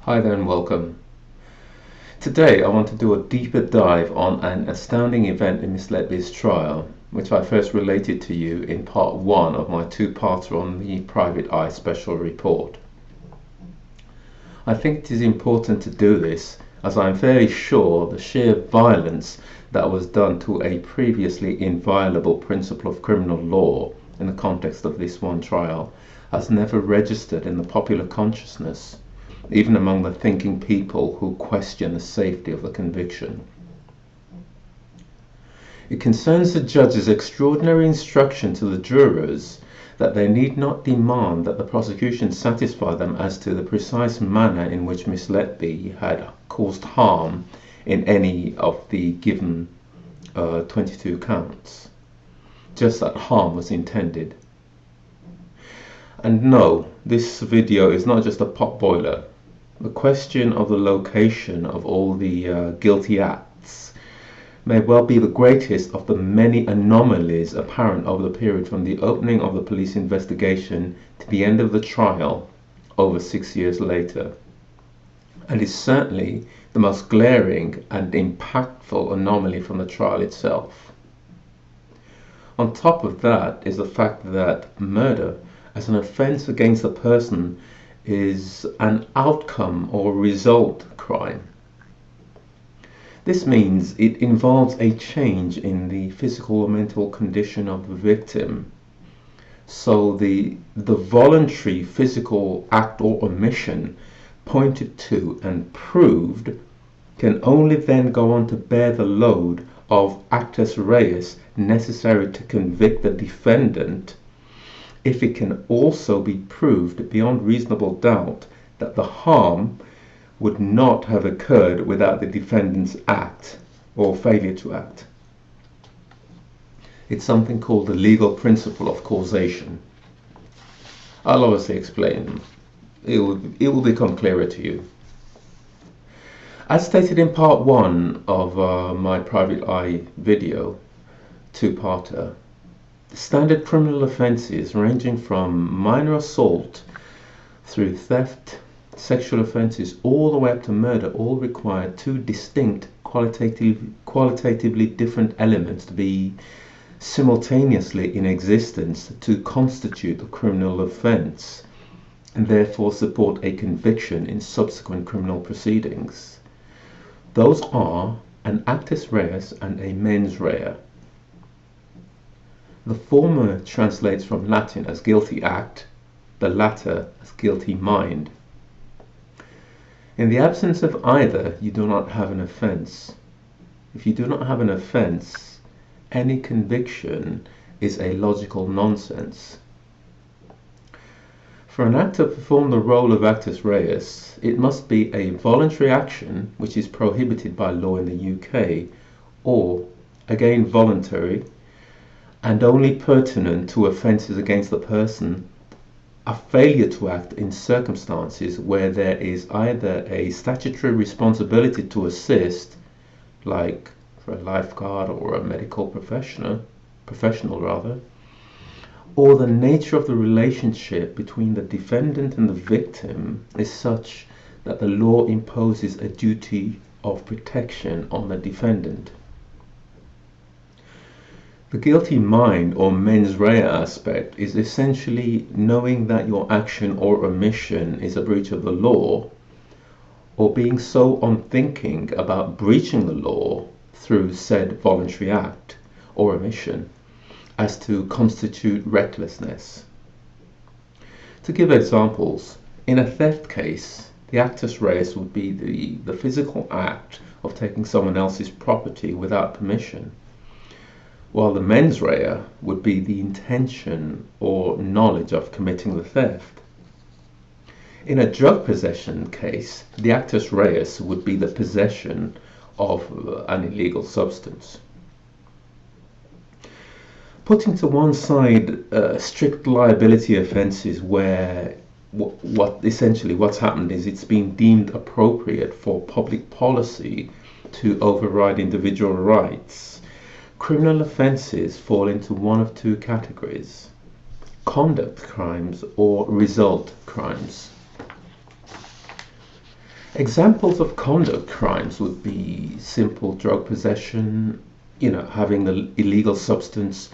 Hi there and welcome. Today I want to do a deeper dive on an astounding event in Miss Letby's trial, which I first related to you in part 1 of my two-parter on the Private Eye Special Report. I think it is important to do this as I am fairly sure the sheer violence that was done to a previously inviolable principle of criminal law in the context of this one trial has never registered in the popular consciousness, even among the thinking people who question the safety of the conviction. It concerns the judge's extraordinary instruction to the jurors that they need not demand that the prosecution satisfy them as to the precise manner in which Miss Letby had caused harm in any of the given 22 counts, just that harm was intended. And no, this video is not just a potboiler. The question of the location of all the guilty acts may well be the greatest of the many anomalies apparent over the period from the opening of the police investigation to the end of the trial over 6 years later, and is certainly the most glaring and impactful anomaly from the trial itself. On top of that is the fact that murder as an offence against a person is an outcome or result crime. This means it involves a change in the physical or mental condition of the victim. So the voluntary physical act or omission pointed to and proved can only then go on to bear the load of Actus Reus necessary to convict the defendant if it can also be proved beyond reasonable doubt that the harm would not have occurred without the defendant's act or failure to act. It's something called the legal principle of causation. I'll obviously explain. It will become clearer to you. As stated in part 1 of my Private Eye video, two-parter, standard criminal offences ranging from minor assault through theft, sexual offences, all the way up to murder all require two distinct qualitatively different elements to be simultaneously in existence to constitute a criminal offence and therefore support a conviction in subsequent criminal proceedings. Those are an actus reus and a mens rea. The former translates from Latin as guilty act, the latter as guilty mind. In the absence of either, you do not have an offence. If you do not have an offence, any conviction is a logical nonsense. For an act to perform the role of actus reus, it must be a voluntary action which is prohibited by law in the UK, or, again voluntary, and only pertinent to offences against the person, a failure to act in circumstances where there is either a statutory responsibility to assist, like for a lifeguard or a medical professional, or the nature of the relationship between the defendant and the victim is such that the law imposes a duty of protection on the defendant. The guilty mind or mens rea aspect is essentially knowing that your action or omission is a breach of the law, or being so unthinking about breaching the law through said voluntary act or omission as to constitute recklessness. To give examples, in a theft case, the actus reus would be the physical act of taking someone else's property without permission, while the mens rea would be the intention or knowledge of committing the theft. In a drug possession case, the actus reus would be the possession of an illegal substance. Putting to one side strict liability offences where what's happened is it's been deemed appropriate for public policy to override individual rights, criminal offences fall into one of two categories: conduct crimes or result crimes. Examples of conduct crimes would be simple drug possession, having the illegal substance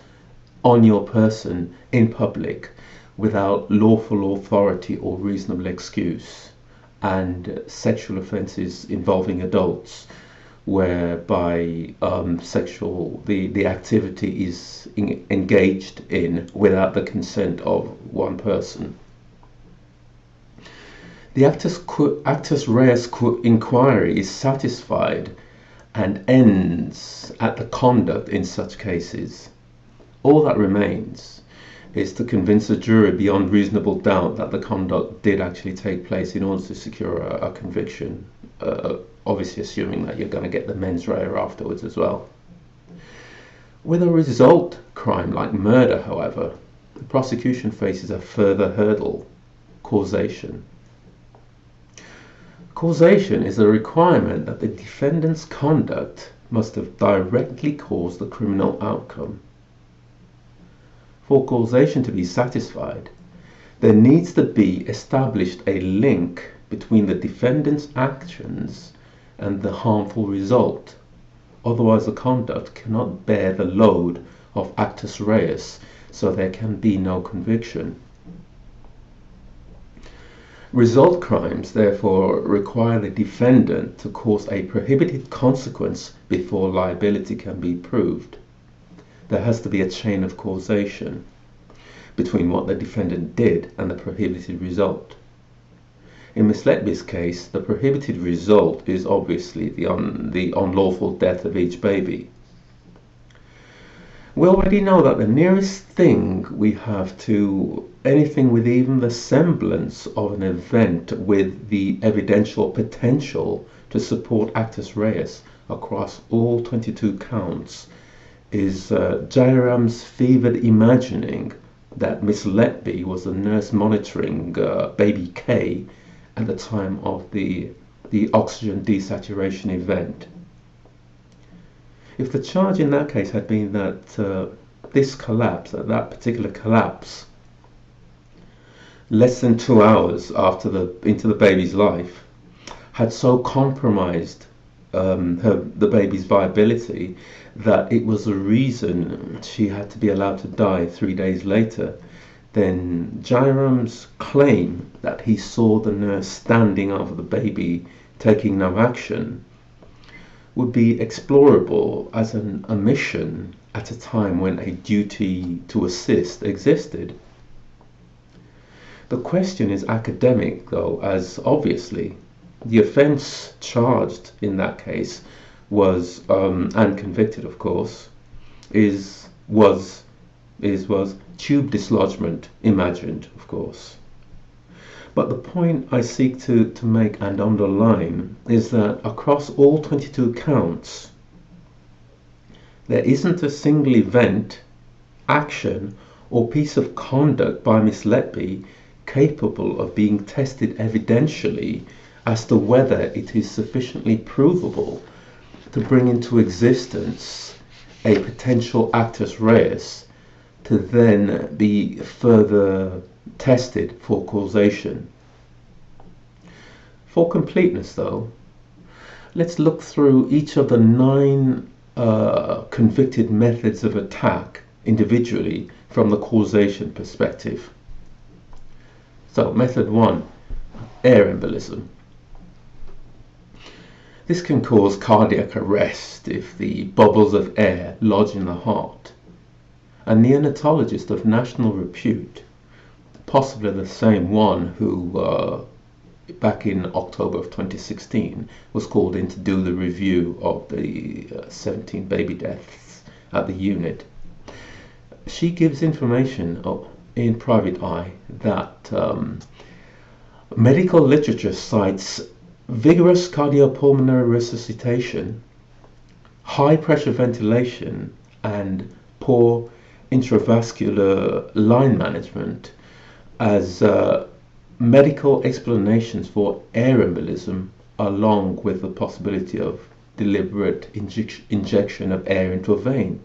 on your person in public without lawful authority or reasonable excuse, and sexual offences involving adults, whereby the activity is engaged in without the consent of one person. The Actus Reus inquiry is satisfied and ends at the conduct in such cases. All that remains is to convince a jury beyond reasonable doubt that the conduct did actually take place in order to secure a conviction, obviously assuming that you're going to get the mens rea afterwards as well. With a result crime like murder, however, the prosecution faces a further hurdle: causation. Causation is a requirement that the defendant's conduct must have directly caused the criminal outcome. For causation to be satisfied, there needs to be established a link between the defendant's actions and the harmful result. Otherwise, the conduct cannot bear the load of Actus Reus, so there can be no conviction. Result crimes therefore require the defendant to cause a prohibited consequence before liability can be proved. There has to be a chain of causation between what the defendant did and the prohibited result. In Miss Letby's case, the prohibited result is obviously the unlawful death of each baby. We already know that the nearest thing we have to anything with even the semblance of an event with the evidential potential to support Actus Reus across all 22 counts is Jairam's fevered imagining that Miss Letby was the nurse monitoring baby K at the time of the oxygen desaturation event. If the charge in that case had been that that particular collapse, less than 2 hours into the baby's life, had so compromised the baby's viability that it was the reason she had to be allowed to die 3 days later, then Jairam's claim that he saw the nurse standing over the baby taking no action would be explorable as an omission at a time when a duty to assist existed. The question is academic, though, as obviously the offence charged in that case was and convicted, of course, was tube dislodgement, imagined, of course. But the point I seek to make and underline is that across all 22 counts, there isn't a single event, action, or piece of conduct by Miss Letby capable of being tested evidentially as to whether it is sufficiently provable to bring into existence a potential Actus Reus to then be further tested for causation. For completeness, though, let's look through each of the 9 convicted methods of attack individually from the causation perspective. So, method 1, air embolism. This can cause cardiac arrest if the bubbles of air lodge in the heart. A neonatologist of national repute, possibly the same one who back in October of 2016 was called in to do the review of the 17 baby deaths at the unit. She gives information in Private Eye that medical literature cites vigorous cardiopulmonary resuscitation, high pressure ventilation, and poor intravascular line management as medical explanations for air embolism, along with the possibility of deliberate injection of air into a vein.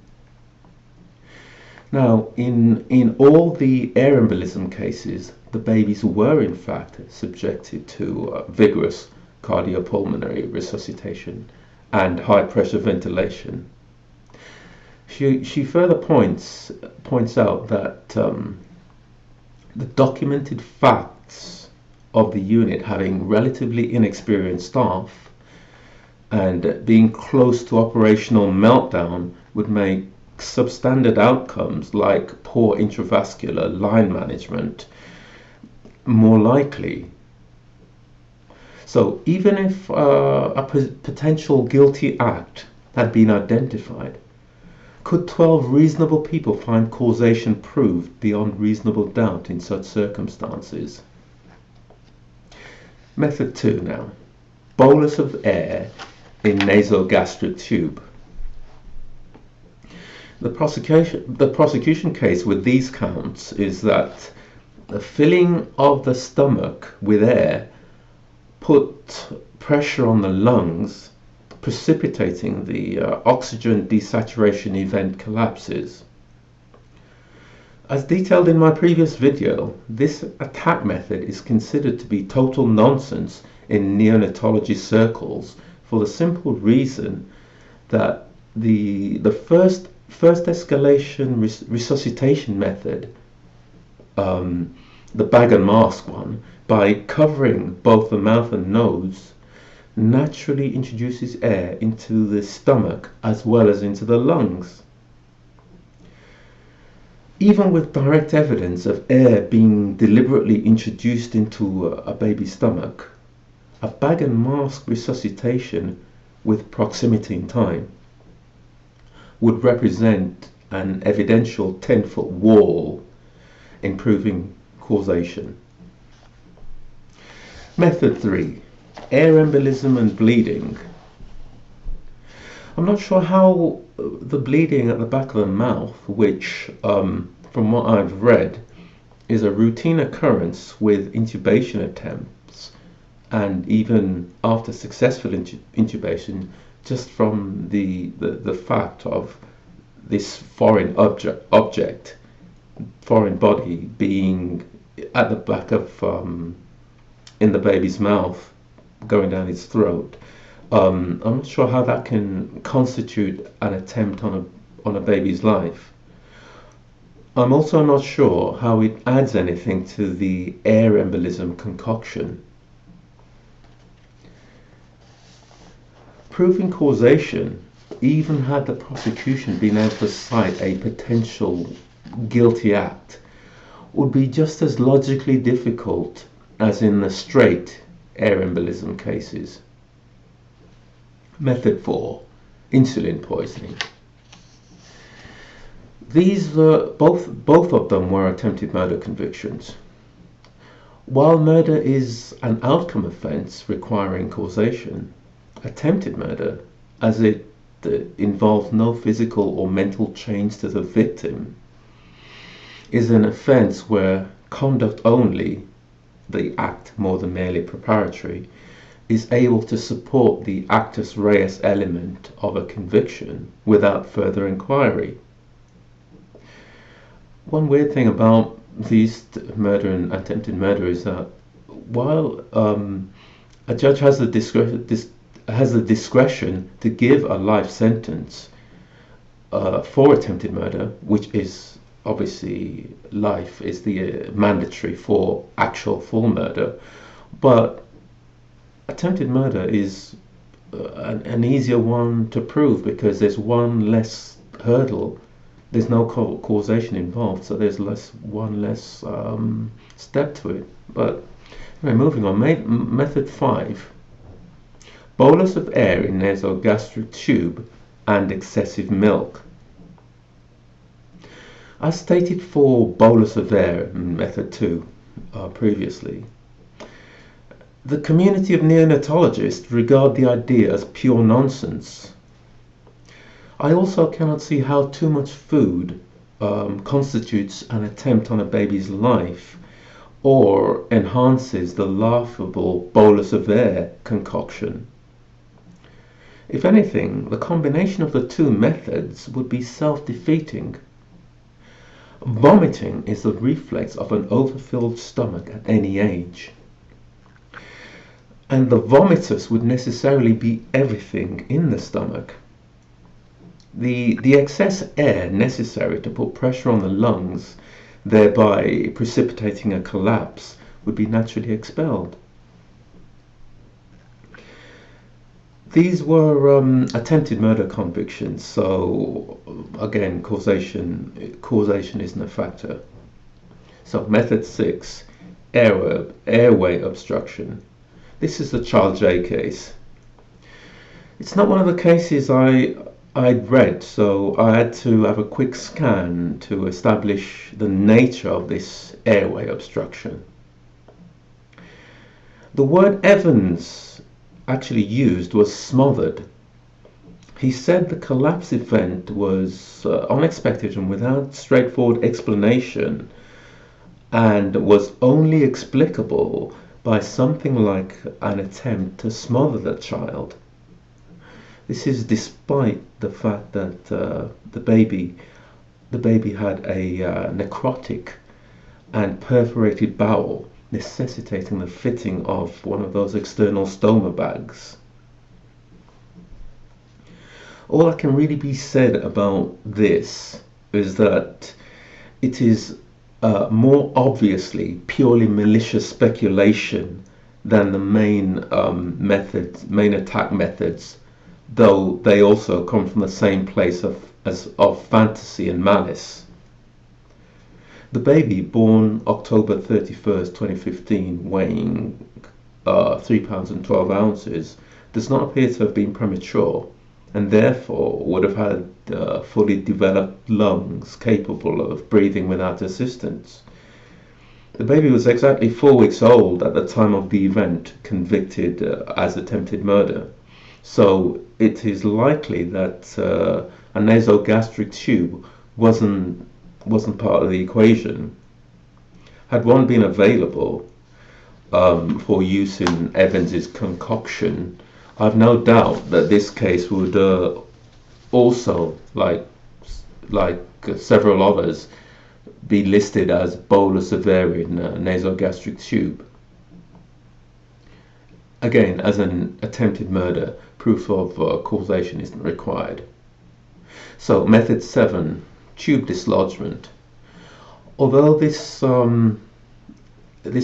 Now, in all the air embolism cases, the babies were in fact subjected to vigorous cardiopulmonary resuscitation and high pressure ventilation. She further points out that the documented facts of the unit having relatively inexperienced staff and being close to operational meltdown would make substandard outcomes like poor intravascular line management more likely. So even if a potential guilty act had been identified, could 12 reasonable people find causation proved beyond reasonable doubt in such circumstances? Method 2 now. Bolus of air in nasogastric tube. The prosecution case with these counts is that the filling of the stomach with air put pressure on the lungs, precipitating the oxygen desaturation event collapses. As detailed in my previous video, this attack method is considered to be total nonsense in neonatology circles for the simple reason that the first escalation resuscitation method, the bag and mask one, by covering both the mouth and nose, naturally introduces air into the stomach as well as into the lungs. Even with direct evidence of air being deliberately introduced into a baby's stomach, a bag and mask resuscitation with proximity in time would represent an evidential 10-foot wall in proving causation. Method 3. Air embolism and bleeding. I'm not sure how the bleeding at the back of the mouth, which from what I've read is a routine occurrence with intubation attempts and even after successful intubation, just from the fact of this foreign body being at the back of in the baby's mouth, going down its throat. I'm not sure how that can constitute an attempt on a baby's life. I'm also not sure how it adds anything to the air embolism concoction. Proving causation, even had the prosecution been able to cite a potential guilty act, would be just as logically difficult as in the straight air embolism cases. Method 4. Insulin poisoning. These were both of them were attempted murder convictions. While murder is an outcome offence requiring causation, attempted murder, as it involves no physical or mental change to the victim, is an offence where conduct only, the act more than merely preparatory, is able to support the Actus Reus element of a conviction without further inquiry. One weird thing about these murder and attempted murder is that while a judge has the discretion to give a life sentence for attempted murder, which is obviously life is the mandatory for actual full murder, but attempted murder is an easier one to prove because there's one less hurdle. There's no causation involved, so there's one less step to it. But anyway, moving on. Method 5. Bolus of air in nasogastric tube and excessive milk. As stated for bolus of air in method 2 previously, the community of neonatologists regard the idea as pure nonsense. I also cannot see how too much food constitutes an attempt on a baby's life or enhances the laughable bolus of air concoction. If anything, the combination of the two methods would be self-defeating. Vomiting is the reflex of an overfilled stomach at any age. And the vomitus would necessarily be everything in the stomach. The excess air necessary to put pressure on the lungs, thereby precipitating a collapse, would be naturally expelled. These were attempted murder convictions, so again, causation isn't a factor. So method 6, airway obstruction. This is the Child J case. It's not one of the cases I'd read, so I had to have a quick scan to establish the nature of this airway obstruction. The word Evans actually used was smothered. He said the collapse event was unexpected and without straightforward explanation, and was only explicable by something like an attempt to smother the child. This is despite the fact that the baby had a necrotic and perforated bowel, necessitating the fitting of one of those external stoma bags. All that can really be said about this is that it is more obviously purely malicious speculation than the main attack methods, though they also come from the same place of fantasy and malice. The baby, born October 31st, 2015, weighing 3 pounds and 12 ounces, does not appear to have been premature, and therefore would have had fully developed lungs capable of breathing without assistance. The baby was exactly 4 weeks old at the time of the event, convicted as attempted murder. So it is likely that a nasogastric tube wasn't part of the equation. Had one been available for use in Evans's concoction, I've no doubt that this case would also, like several others, be listed as bolus of air in a nasogastric tube. Again, as an attempted murder, proof of causation isn't required. So, method 7, tube dislodgement. Although this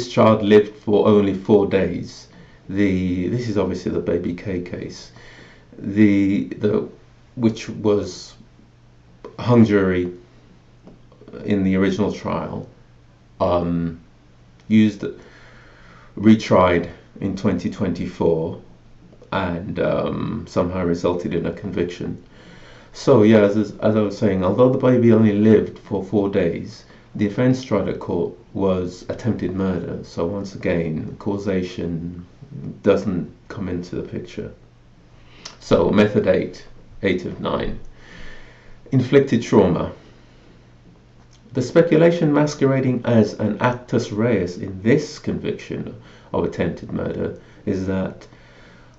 child lived for only 4 days, this is obviously the baby K case, which was hung jury in the original trial, retried in 2024, and somehow resulted in a conviction. So yeah, as I was saying, although the baby only lived for 4 days, the offence tried at court was attempted murder. So once again, causation doesn't come into the picture. So method 8 of 9, inflicted trauma. The speculation masquerading as an actus reus in this conviction of attempted murder is that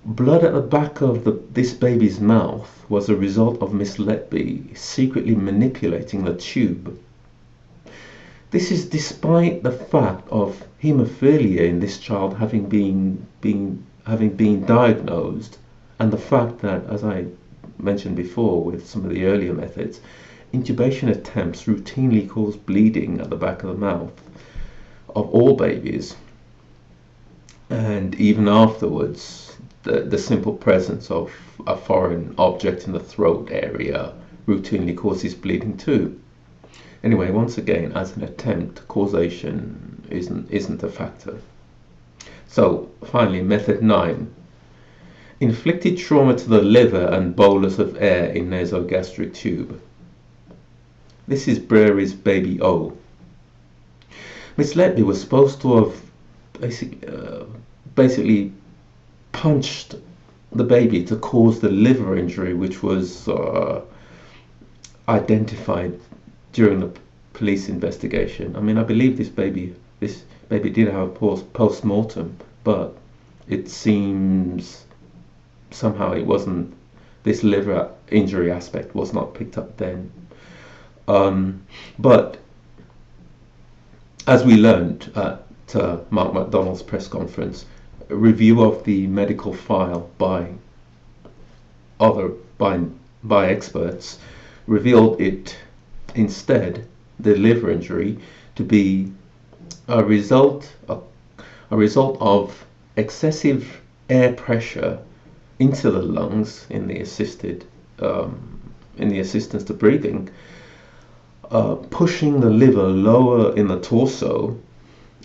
blood at the back of this baby's mouth was a result of Miss Letby secretly manipulating the tube. This is despite the fact of haemophilia in this child having been diagnosed, and the fact that, as I mentioned before with some of the earlier methods, intubation attempts routinely cause bleeding at the back of the mouth of all babies, and even afterwards the simple presence of a foreign object in the throat area routinely causes bleeding too. Anyway, once again, as an attempt, causation isn't a factor. So finally, method 9, inflicted trauma to the liver and bolus of air in nasogastric tube. This is Breary's baby O. Miss Letby was supposed to have basically punched the baby to cause the liver injury, which was identified during the police investigation. I mean, I believe this baby did have a post-mortem, but it seems somehow it wasn't, this liver injury aspect was not picked up then. But as we learned at Mark MacDonald's press conference, review of the medical file by other by experts revealed it instead, the liver injury, to be a result of excessive air pressure into the lungs in the assistance to breathing, pushing the liver lower in the torso,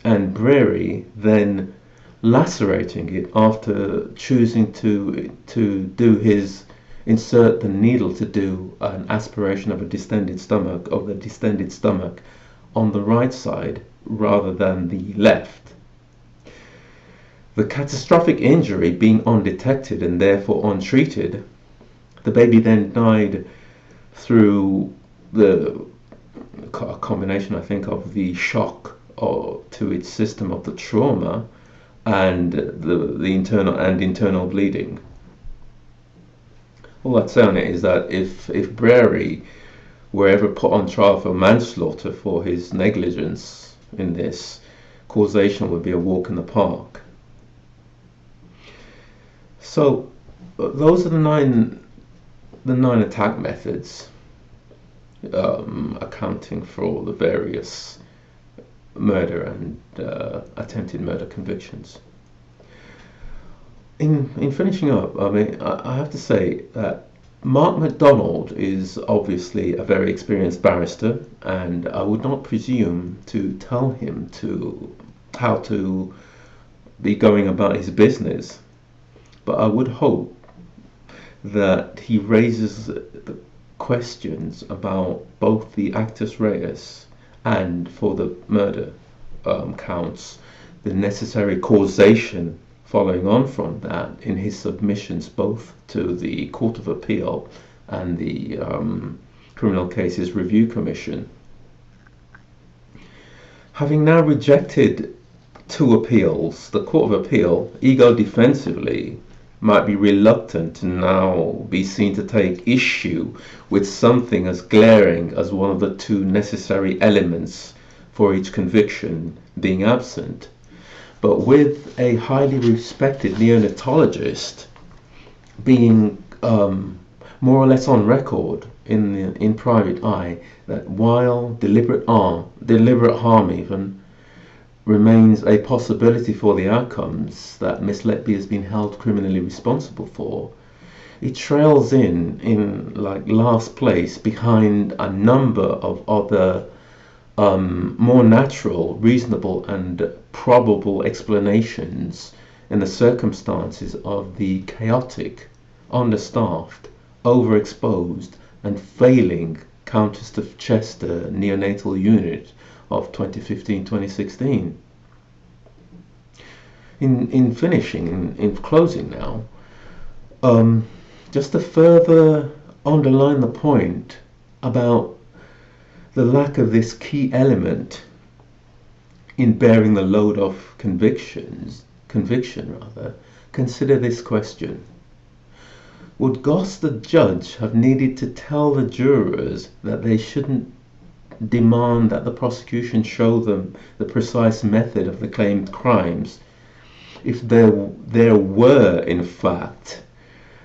and Brary then lacerating it after choosing to insert the needle to do an aspiration of the distended stomach on the right side rather than the left. The catastrophic injury being undetected and therefore untreated, the baby then died through a combination, I think, of the shock to its system of the trauma and the internal bleeding. All I'd say on it is that if Brary were ever put on trial for manslaughter for his negligence in this, causation would be a walk in the park. So those are the nine attack methods, accounting for all the various murder and attempted murder convictions. In finishing up, I mean, I have to say that Mark MacDonald is obviously a very experienced barrister, and I would not presume to tell him how to be going about his business, but I would hope that he raises the questions about both the Actus Reus and, for the murder counts, the necessary causation following on from that in his submissions both to the Court of Appeal and the Criminal Cases Review Commission. Having now rejected 2 appeals, the Court of Appeal, ego defensively, might be reluctant to now be seen to take issue with something as glaring as one of the 2 necessary elements for each conviction being absent. But with a highly respected neonatologist being more or less on record in private eye that while deliberate harm even remains a possibility for the outcomes that Miss Letby has been held criminally responsible for, it trails in like last place behind a number of other more natural, reasonable and probable explanations in the circumstances of the chaotic, understaffed, overexposed and failing Countess of Chester neonatal unit of 2015-2016. In closing now, just to further underline the point about the lack of this key element in bearing the load of conviction, consider this question. Would Goss the judge have needed to tell the jurors that they shouldn't demand that the prosecution show them the precise method of the claimed crimes if there were in fact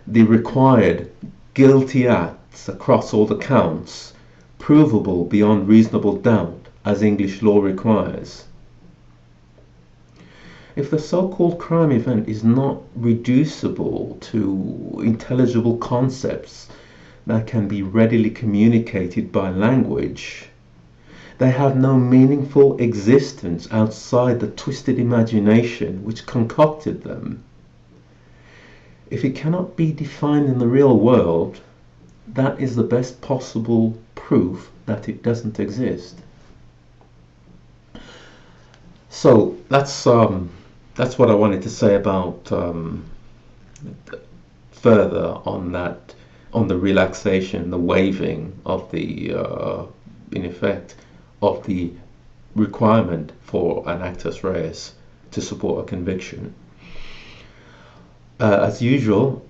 the required guilty acts across all the counts, provable beyond reasonable doubt as English law requires? If the so-called crime event is not reducible to intelligible concepts that can be readily communicated by language, they have no meaningful existence outside the twisted imagination which concocted them. If it cannot be defined in the real world, that is the best possible proof that it doesn't exist. So that's what I wanted to say about further on the relaxation, the waiving of the in effect of the requirement for an actus reus to support a conviction. As usual,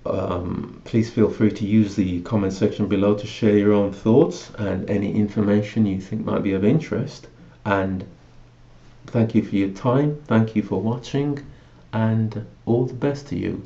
please feel free to use the comment section below to share your own thoughts and any information you think might be of interest. And thank you for your time, thank you for watching, and all the best to you.